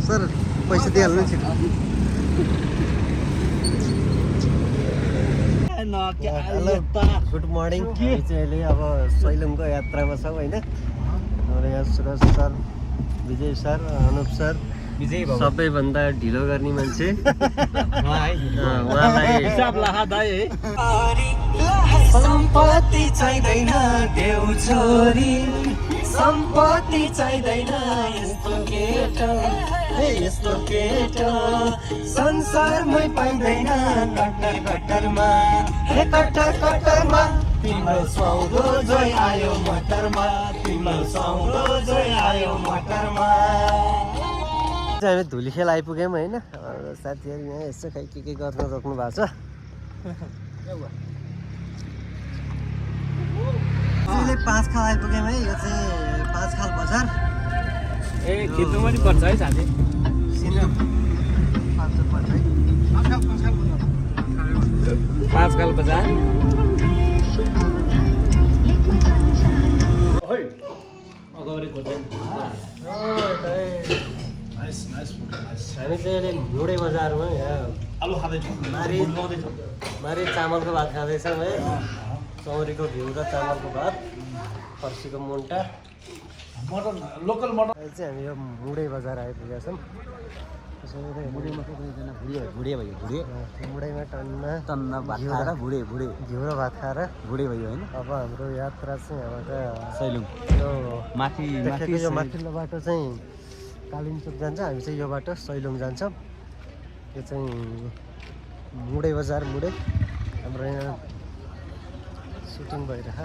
Sir पैसा दिइहाल्नु नि छिटो। Hello good morning. हामी चाहिँ अहिले अब सैलुङको यात्रामा छौँ होइन। हाम्रो यहाँ सुरज सर, विजय सर, अनुप सर, सबैभन्दा ढिलो गर्ने मान्छे उहाँलाई सम्पत्ति चाहिँदैन देउ छोरी, सम्पत्ति चाहिँदैन यस्तो केटा संसारमै पाइँदैन। कट्टर कट्टरमा कट्टर कट्टरमा तिम्रो सौदो जोइ आयो मटरमा, तिम्रो सौदो जोइ आयो मटरमा। हामी धुलीखेल आइपुग्यौँ होइन। साथीहरू यहाँ यसो खै के गर्न रोक्नु भएको छ। अहिले 5 खाल आइपुग्यौँ है। यो चाहिँ 5 खाल बजार खिच्नु पनि पर्छ है साथी। सिनेमा 5 पर्छ है। 5 खाल बजार हामी चाहिँ अहिले मुडे बजारमा यहाँ मारी चामलको भात खाँदैछौँ है। चौरीको घिउ र चामलको भात, फर्सीको मुन्टा, मटन, लोकल मटन। अहिले चाहिँ हामी यो मुडे बजार आइपुगेका छौँ। मुडैमा टन्न भात खाएर घिउ र भात खाएर बुढे भयो होइन। अब हाम्रो यात्रा चाहिँ यहाँबाट सैलुङ यो माथि यो माथिल्लो बाटो चाहिँ कालिम्पोङ जान्छ। हामी चाहिँ यो बाटो सैलुङ जान्छौँ। यो चाहिँ मुडे बजार मुडे हाम्रो यहाँ सुटिङ भइरह।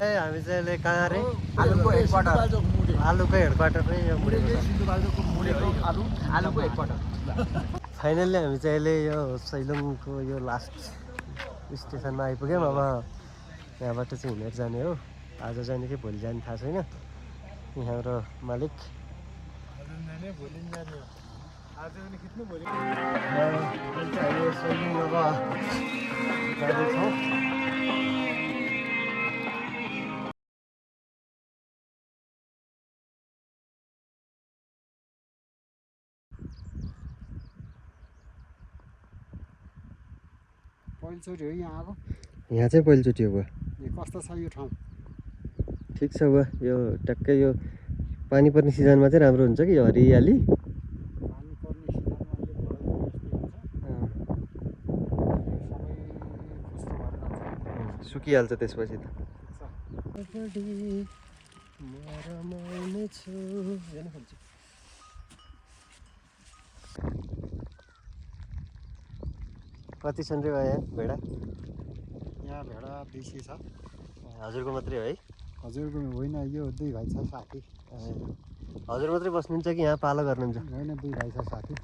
हामी चाहिँ अहिले कहाँ अरे आलुको हेडक्वार्टर नै यो मुडे आलुको हेडक्वार्टर। फाइनल्ली हामी चाहिँ अहिले यो सैलुङको यो लास्ट स्टेसनमा आइपुग्यौँ। अब यहाँबाट चाहिँ हिँडेर जाने हो। आज जाने कि भोलि जाने थाहा छैन। यहाँ हाम्रो मालिक सैलुङ अब जाँदैछौँ। पहिलोचोटि हो यहाँ आएको। यहाँ चाहिँ पहिलोचोटि हो। कस्तो छ यो ठाउँ? ठिक छ बुवा। यो ट्याक्कै यो पानी पर्ने सिजनमा चाहिँ राम्रो हुन्छ कि यो हरियाली। पानी पर्ने सिजनमा यो घरको यस्तै हुन्छ। सुकिहाल्छ त्यसपछि त। कति छन् रे यहाँ भेडा? यहाँ भेडा 200 छ। हजुरको मात्रै हो है? हजुरको होइन, यो 2 भाइ छ साथी। हजुर मात्रै बस्नुहुन्छ कि यहाँ पालो गर्नुहुन्छ? होइन, 2 भाइ छ साथी।